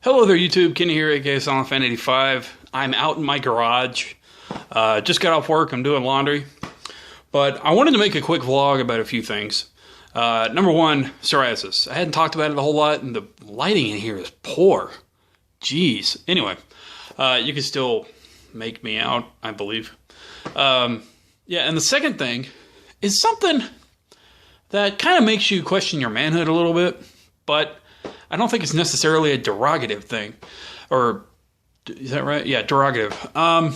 Hello there, YouTube. Kenny here, aka SilentFan85. I'm out in my garage. Just got off work. I'm doing laundry. But I wanted to make a quick vlog about a few things. Number one, psoriasis. I hadn't talked about it a whole lot, and the lighting in here is poor. Jeez. Anyway, you can still make me out, I believe. Yeah, and the second thing is something that kind of makes you question your manhood a little bit, but I don't think it's necessarily a derogative thing. Or is that right? Yeah, derogative. I'll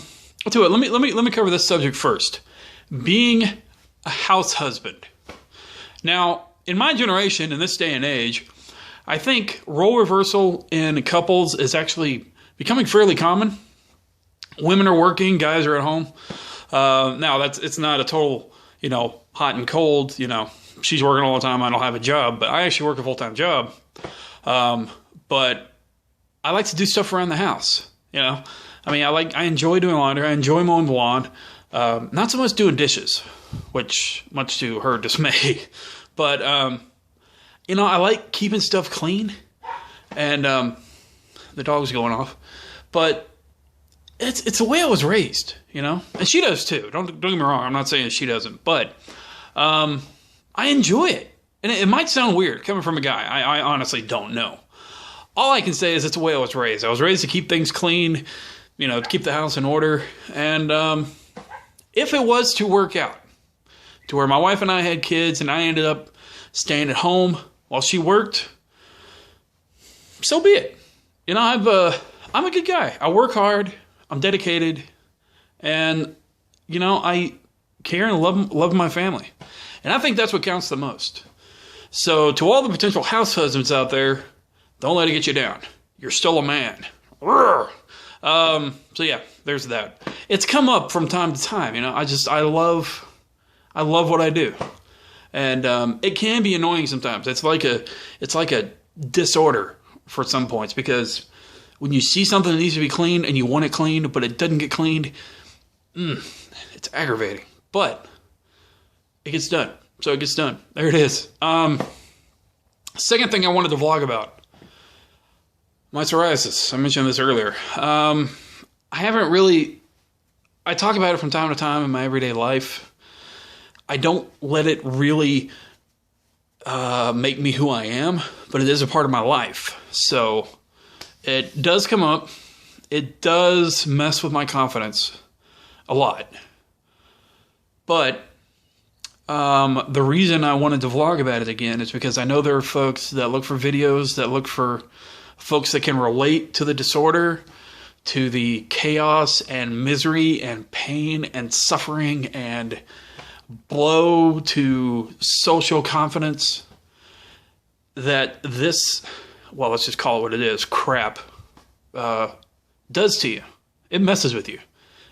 tell you what, let me cover this subject first. Being a house husband. Now, in my generation, in this day and age, I think role reversal in couples is actually becoming fairly common. Women are working, guys are at home. Now, it's not a total, hot and cold, she's working all the time, I don't have a job, but I actually work a full-time job. But I like to do stuff around the house, I enjoy doing laundry. I enjoy mowing the lawn. Not so much doing dishes, which much to her dismay, but, I like keeping stuff clean, and, the dog's going off, but it's the way I was raised, and she does too. Don't get me wrong. I'm not saying she doesn't, but, I enjoy it. And it might sound weird coming from a guy. I honestly don't know. All I can say is it's the way I was raised. I was raised to keep things clean, to keep the house in order. And if it was to work out, to where my wife and I had kids and I ended up staying at home while she worked, so be it. I'm a good guy. I work hard. I'm dedicated. And, I care and love my family. And I think that's what counts the most. So to all the potential house husbands out there, don't let it get you down. You're still a man. So yeah, there's that. It's come up from time to time. I love what I do, and it can be annoying sometimes. It's like a disorder for some points, because when you see something that needs to be cleaned and you want it cleaned, but it doesn't get cleaned, it's aggravating. But it gets done. So it gets done. There it is. Second thing I wanted to vlog about. My psoriasis. I mentioned this earlier. I talk about it from time to time in my everyday life. I don't let it really make me who I am, but it is a part of my life. So it does come up. It does mess with my confidence a lot. But the reason I wanted to vlog about it again is because I know there are folks that look for videos, that look for folks that can relate to the disorder, to the chaos and misery and pain and suffering and blow to social confidence that this, well, let's just call it what it is, crap, does to you. It messes with you.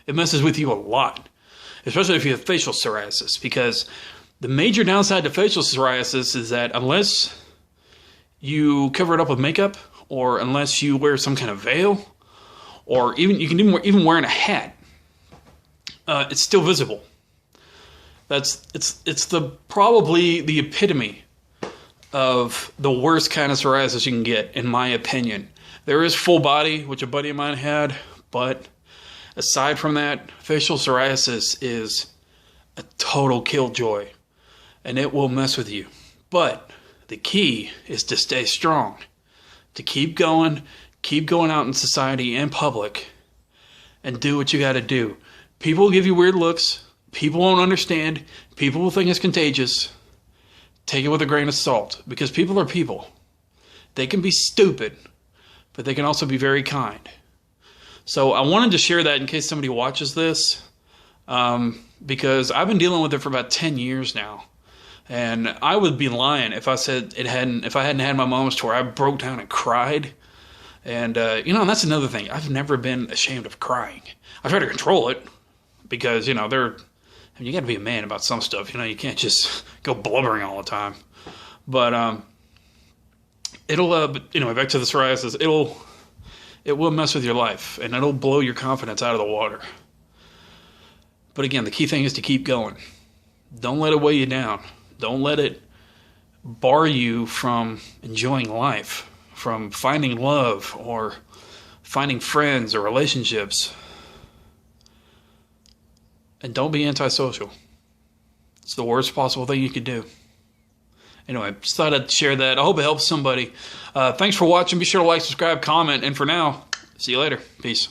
It messes with you a lot. Especially if you have facial psoriasis, because the major downside to facial psoriasis is that unless you cover it up with makeup, or unless you wear some kind of veil, or even wearing a hat, it's still visible. It's probably the epitome of the worst kind of psoriasis you can get, in my opinion. There is full body, which a buddy of mine had, but aside from that, facial psoriasis is a total killjoy, and it will mess with you. But the key is to stay strong, to keep going out in society and public, and do what you got to do. People will give you weird looks. People won't understand. People will think it's contagious. Take it with a grain of salt, because people are people. They can be stupid, but they can also be very kind. So I wanted to share that in case somebody watches this, because I've been dealing with it for about 10 years now, and I would be lying if I said if I hadn't had my moments to where I broke down and cried. And and that's another thing. I've never been ashamed of crying. I try to control it, because you got to be a man about some stuff. You can't just go blubbering all the time. But back to the psoriasis. It will mess with your life, and it'll blow your confidence out of the water. But again, the key thing is to keep going. Don't let it weigh you down. Don't let it bar you from enjoying life from finding love or finding friends or relationships. And don't be antisocial. It's the worst possible thing you could do. Anyway, just thought I'd share that. I hope it helps somebody. Thanks for watching. Be sure to like, subscribe, comment, and for now, see you later. Peace.